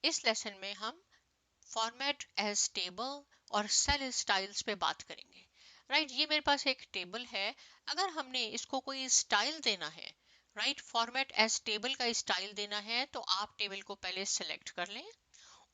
इस लेसन में हम फॉर्मेट एज टेबल और सेल स्टाइल्स पे बात करेंगे। राइट, ये मेरे पास एक टेबल है। अगर हमने इसको कोई स्टाइल देना है, राइट, फॉर्मेट एज टेबल का स्टाइल देना है, तो आप टेबल को पहले सेलेक्ट कर लें।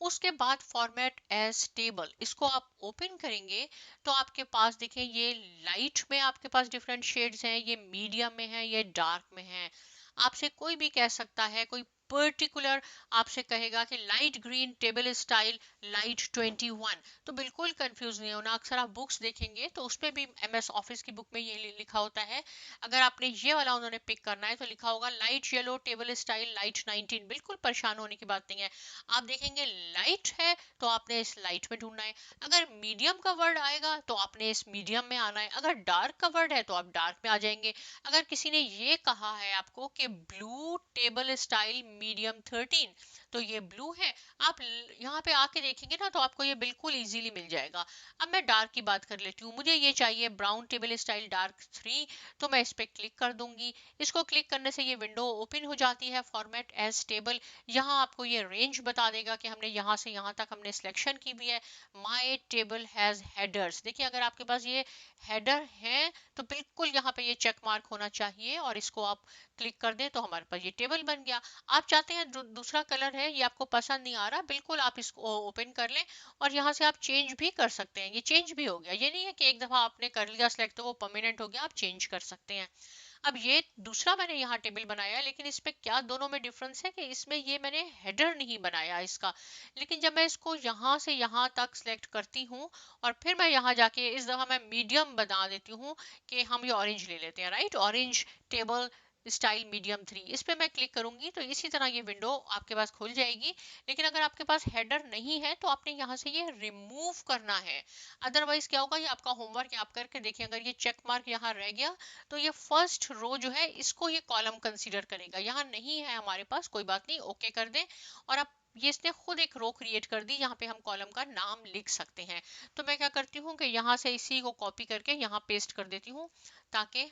उसके बाद फॉर्मेट एज टेबल इसको आप ओपन करेंगे तो आपके पास देखें ये लाइट में आपके पास डिफरेंट शेड्स हैं, ये मीडियम में है, ये डार्क में है। आपसे कोई भी कह सकता है, कोई पर्टिकुलर आपसे कहेगा कि light green table style light 21, तो बिल्कुल कंफ्यूज नहीं होना। अक्सर आप बुक्स देखेंगे तो उसमें भी एमएस ऑफिस की बुक में ये लिखा होता है। अगर आपने ये वाला उन्होंने पिक करना है तो लिखा होगा light yellow table style light 19। बिल्कुल परेशान होने की बात नहीं है। आप देखेंगे लाइट है तो आपने इस लाइट में ढूंढना है। अगर मीडियम का वर्ड आएगा तो आपने इस मीडियम में आना है। अगर डार्क का वर्ड है तो आप डार्क में आ जाएंगे। अगर किसी ने ये कहा है आपको कि ब्लू टेबल स्टाइल मीडियम 13, तो ये ब्लू है। आप यहाँ पे आके देखेंगे ना तो आपको ये बिल्कुल इजीली मिल जाएगा। अब मैं डार्क की बात कर लेती हूँ। मुझे ये चाहिए ब्राउन टेबल स्टाइल डार्क 3, तो मैं इस पर क्लिक कर दूंगी। इसको क्लिक करने से ये विंडो ओपन हो जाती है फॉर्मेट एज टेबल। यहाँ आपको ये रेंज बता देगा कि हमने यहाँ से यहाँ तक हमने सिलेक्शन की भी है। माई टेबल हैज हेडर्स, देखिए अगर आपके पास ये हेडर है तो बिल्कुल यहाँ पे ये चेक मार्क होना चाहिए और इसको आप क्लिक कर दें तो हमारे पास ये टेबल बन गया। आप चाहते हैं दूसरा कलर है, ये आपको पसंद नहीं आ रहा, बिल्कुल आप इसको ओपन कर लें और यहाँ से आप चेंज भी कर सकते हैं। ये चेंज भी हो गया, ये नहीं है कि एक दफा आपने कर लिया सिलेक्ट तो वो परमानेंट हो गया, आप चेंज कर सकते हैं। अब ये दूसरा मैंने यहाँ टेबल बनाया है, लेकिन इसमें क्या दोनों में डिफरेंस है कि इसमें ये मैंने हेडर नहीं बनाया इसका। लेकिन जब मैं इसको यहाँ से यहाँ तक सिलेक्ट करती हूँ और फिर मैं यहाँ जाके इस दफ़ा मैं मीडियम बना देती हूँ कि हम ये ऑरेंज ले लेते हैं, right, orange table style medium 3, इस पे मैं क्लिक करूंगी तो इसी तरह ये विंडो आपके पास खुल जाएगी। लेकिन अगर आपके पास हेडर नहीं है तो आपने यहाँ से ये रिमूव करना है। अदरवाइज क्या होगा, ये आपका होमवर्क आप करके देखिए, अगर ये चेक मार्क यहाँ रह गया तो ये फर्स्ट रो जो है इसको ये कॉलम कंसीडर करेगा। यहाँ नहीं है हमारे पास, कोई बात नहीं, ओके कर दें। और अब ये इसने खुद एक रो क्रिएट कर दी, यहाँ पे हम कॉलम का नाम लिख सकते हैं। तो मैं क्या करती हूँ कि यहाँ से इसी को कॉपी करके यहाँ पेस्ट कर देती हूँ ताकि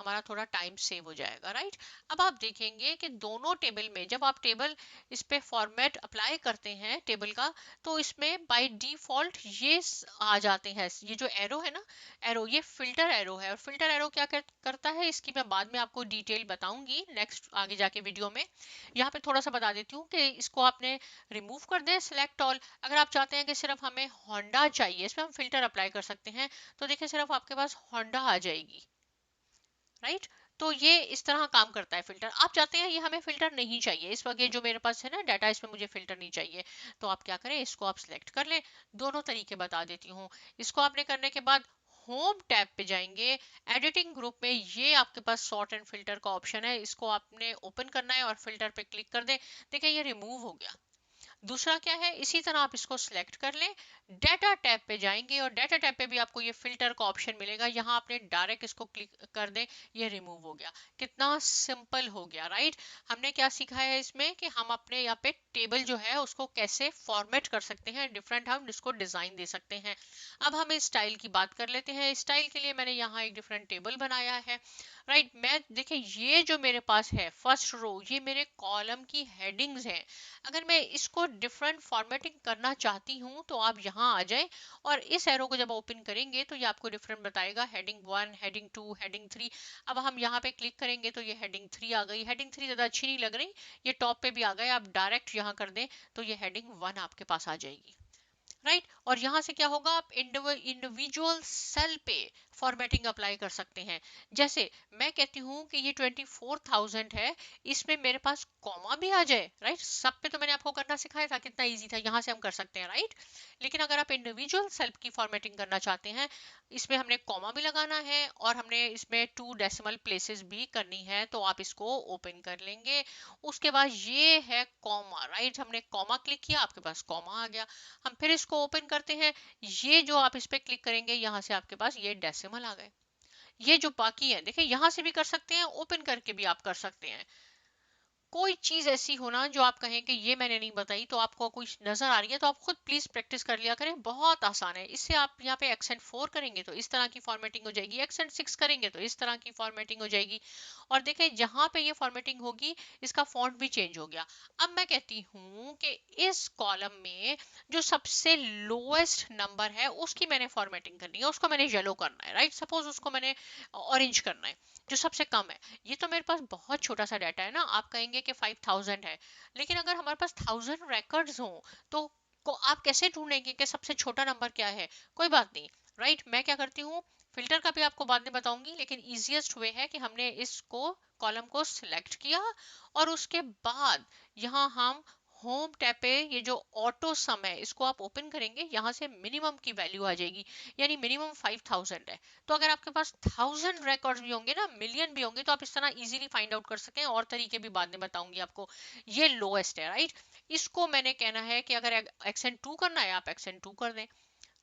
हमारा थोड़ा टाइम सेव हो जाएगा, राइट। अब आप देखेंगे कि दोनों टेबल में जब आप टेबल इस पे फॉर्मेट अप्लाई करते हैं टेबल का, तो इसमें बाय डिफॉल्ट ये आ जाते हैं। ये जो एरो है ना, एरो, ये फिल्टर एरो है। और फिल्टर एरो क्या करता है इसकी मैं बाद में आपको डिटेल बताऊंगी नेक्स्ट आगे जाके वीडियो में। यहाँ पे थोड़ा सा बता देती हूँ कि इसको आपने रिमूव कर दें, सिलेक्ट ऑल। अगर आप चाहते हैं कि सिर्फ हमें होंडा चाहिए, इसमें हम फिल्टर अप्लाई कर सकते हैं, तो देखिए सिर्फ आपके पास होंडा आ जाएगी, राइट। तो ये इस तरह काम करता है फिल्टर। आप चाहते हैं ये हमें फिल्टर नहीं चाहिए, इस वक्त जो मेरे पास है ना डाटा, इसमें मुझे फिल्टर नहीं चाहिए, तो आप क्या करें, इसको आप सिलेक्ट कर लें। दोनों तरीके बता देती हूँ। इसको आपने करने के बाद होम टैब पे जाएंगे, एडिटिंग ग्रुप में ये आपके पास सॉर्ट एंड फिल्टर का ऑप्शन है, इसको आपने ओपन करना है और फिल्टर पे क्लिक कर दें। देखिए ये रिमूव हो गया। दूसरा क्या है, इसी तरह आप इसको सिलेक्ट कर लें, डाटा टैब पे जाएंगे और डाटा टैब पे भी आपको ये फिल्टर का ऑप्शन मिलेगा, यहाँ आपने डायरेक्ट इसको क्लिक कर दें, ये रिमूव हो गया। कितना सिंपल हो गया, राइट। हमने क्या सीखा है इसमें कि हम अपने यहाँ पे टेबल जो है उसको कैसे फॉर्मेट कर सकते हैं, डिफरेंट हम इसको डिजाइन दे सकते हैं। अब हम स्टाइल की बात कर लेते हैं। स्टाइल के लिए मैंने यहाँ एक डिफरेंट टेबल बनाया है, राइट। मैं देखिए ये जो मेरे पास है फर्स्ट रो, ये मेरे कॉलम की हेडिंग्स हैं। अगर मैं इसको डिफरेंट फॉर्मेटिंग करना चाहती हूँ तो आप यहाँ आ जाए और इस एरो को जब ओपन करेंगे तो ये आपको डिफरेंट बताएगा, हेडिंग 1, हेडिंग 2, हेडिंग 3। अब हम यहाँ पे क्लिक करेंगे तो ये हेडिंग 3 आ गई। हेडिंग 3 ज़्यादा अच्छी नहीं लग रही, ये टॉप पे भी आ गए। आप डायरेक्ट यहाँ कर दें तो ये हेडिंग 1 आपके पास आ जाएगी, राइट। और यहाँ से क्या होगा, आप इंडिविजुअल सेल पे फॉर्मेटिंग अप्लाई कर सकते हैं। जैसे मैं कहती हूँ कि ये 24,000 है, इसमें मेरे पास कॉमा भी आ जाए, राइट। सब पे तो मैंने आपको करना सिखाया था, कितना इजी था, यहाँ से हम कर सकते हैं, राइट। लेकिन अगर आप इंडिविजुअल सेल की फॉर्मेटिंग करना चाहते हैं, इसमें हमने कॉमा भी लगाना है और हमने इसमें 2 डेसिमल प्लेसेस भी करनी है, तो आप इसको ओपन कर लेंगे। उसके बाद ये है कॉमा, राइट, हमने कॉमा क्लिक किया, आपके पास कॉमा आ गया। हम फिर इसको ओपन करते हैं, ये जो आप इस पे क्लिक करेंगे यहाँ से आपके पास ये डेसिमल आ गए। ये जो बाकी है देखिए यहाँ से भी कर सकते हैं, ओपन करके भी आप कर सकते हैं, कोई चीज ऐसी हो ना जो आप कहें कि ये मैंने नहीं बताई, तो आपको कोई नजर आ रही है, तो आप खुद प्लीज प्रैक्टिस कर लिया करें, बहुत आसान है। इससे आप यहाँ पे एक्सेंट 4 करेंगे तो इस तरह की फॉर्मेटिंग हो जाएगी, एक्सेंट 6 करेंगे तो इस तरह की फॉर्मेटिंग हो जाएगी। और देखें जहां पे ये फॉर्मेटिंग होगी इसका फॉन्ट भी चेंज हो गया। अब मैं कहती हूँ कि इस कॉलम में जो सबसे लोएस्ट नंबर है उसकी मैंने फॉर्मेटिंग करनी है, उसको मैंने येलो करना है, राइट। सपोज उसको मैंने ऑरेंज करना है, जो सबसे कम है। ये तो मेरे पास बहुत छोटा सा डाटा है ना, आप कहेंगे कि 5000 है, लेकिन अगर हमारे पास 1000 रिकॉर्ड्स हों तो को आप कैसे ढूंढेंगे कि सबसे छोटा नंबर क्या है? कोई बात नहीं, राइट। मैं क्या करती हूँ, फिल्टर का भी आपको बाद में बताऊंगी, लेकिन इजीएस्ट वे है कि हमने इसको कॉलम को सिलेक्ट किया और उसके बाद यहाँ हम होम टैब पे ये जो ऑटो सम है इसको आप ओपन करेंगे, यहाँ से मिनिमम की वैल्यू आ जाएगी, यानी मिनिमम 5000 है। तो अगर आपके पास 1000 रिकॉर्ड्स भी होंगे ना, मिलियन भी होंगे, तो आप इस तरह इजीली फाइंड आउट कर सकें। और तरीके भी बाद में बताऊंगी आपको। ये लोएस्ट है, राइट। इसको मैंने कहना है कि अगर एक्सेंट 2 करना है आप एक्सेंट 2 कर दें,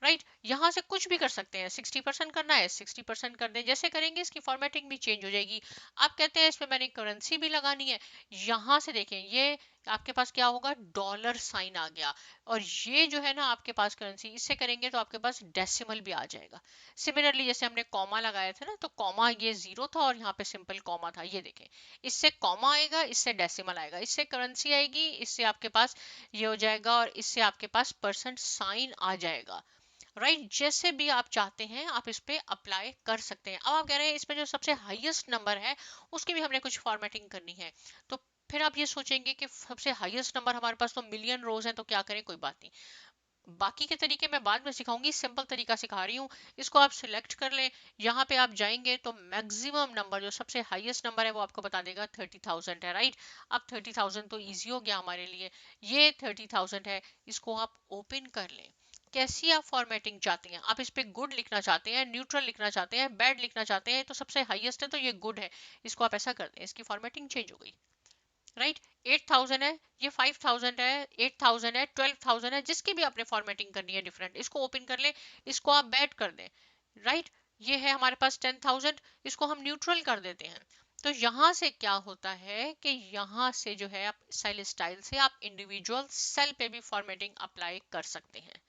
राइट। यहाँ से कुछ भी कर सकते हैं, 60% करना है 60% कर दें, जैसे करेंगे इसकी फॉर्मेटिंग भी चेंज हो जाएगी। आप कहते हैं इसमें मैंने करेंसी भी लगानी है, यहाँ से देखें ये आपके पास क्या होगा, डॉलर साइन आ गया। और ये जो है ना आपके पास करेंसी, इससे करेंगे तो आपके पास डेसिमल भी आ जाएगा। सिमिलरली जैसे हमने कॉमा लगाया था ना, तो कॉमा ये जीरो था और यहाँ पे सिंपल कॉमा था, ये देखें। इससे कॉमा आएगा, इससे डेसिमल आएगा, इससे करेंसी आएगी, इससे आपके पास ये हो जाएगा, और इससे आपके पास परसेंट साइन आ जाएगा, राइट। जैसे भी आप चाहते हैं आप इस पे अप्लाई कर सकते हैं। अब आप कह रहे हैं इसमें जो सबसे हाईएस्ट नंबर है उसकी भी हमने कुछ फॉर्मेटिंग करनी है, तो फिर आप ये सोचेंगे कि सबसे हाईएस्ट नंबर हमारे पास तो मिलियन रोज हैं, तो क्या करें? कोई बात नहीं, बाकी के तरीके मैं बाद में सिखाऊंगी, सिंपल तरीका सिखा रही हूँ। इसको आप सिलेक्ट कर लें, यहाँ पे आप जाएंगे तो मैक्सिमम नंबर जो सबसे हाईएस्ट नंबर है वो आपको बता देगा 30,000 है, राइट। अब 30,000 तो इजी हो गया हमारे लिए, ये 30,000 है। इसको आप ओपन कर लें। कैसी आप फॉर्मेटिंग चाहते हैं? आप इस पे गुड लिखना चाहते हैं, न्यूट्रल लिखना चाहते हैं, बैड लिखना चाहते हैं? तो सबसे हाईएस्ट है तो ये गुड है, इसको आप ऐसा कर दें, इसकी फॉर्मेटिंग चेंज हो गई, राइट। 8000 है, ये 5000 है, 8000 है, 12000 है, जिसकी भी आपने फॉर्मेटिंग करनी है डिफरेंट, इसको ओपन कर ले, इसको आप बैड कर दें, राइट। ये है हमारे पास 10,000, इसको हम न्यूट्रल कर देते हैं। तो यहाँ से क्या होता है कि यहाँ से जो है आप सेल स्टाइल से आप इंडिविजुअल सेल पे भी फॉर्मेटिंग अप्लाई कर सकते हैं।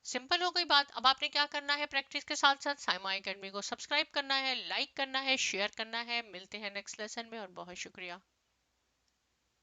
सिंपल हो गई बात। अब आपने क्या करना है, प्रैक्टिस के साथ साथ साइमा एकेडमी को सब्सक्राइब करना है, लाइक करना है, शेयर करना है। मिलते हैं नेक्स्ट लेसन में, और बहुत शुक्रिया।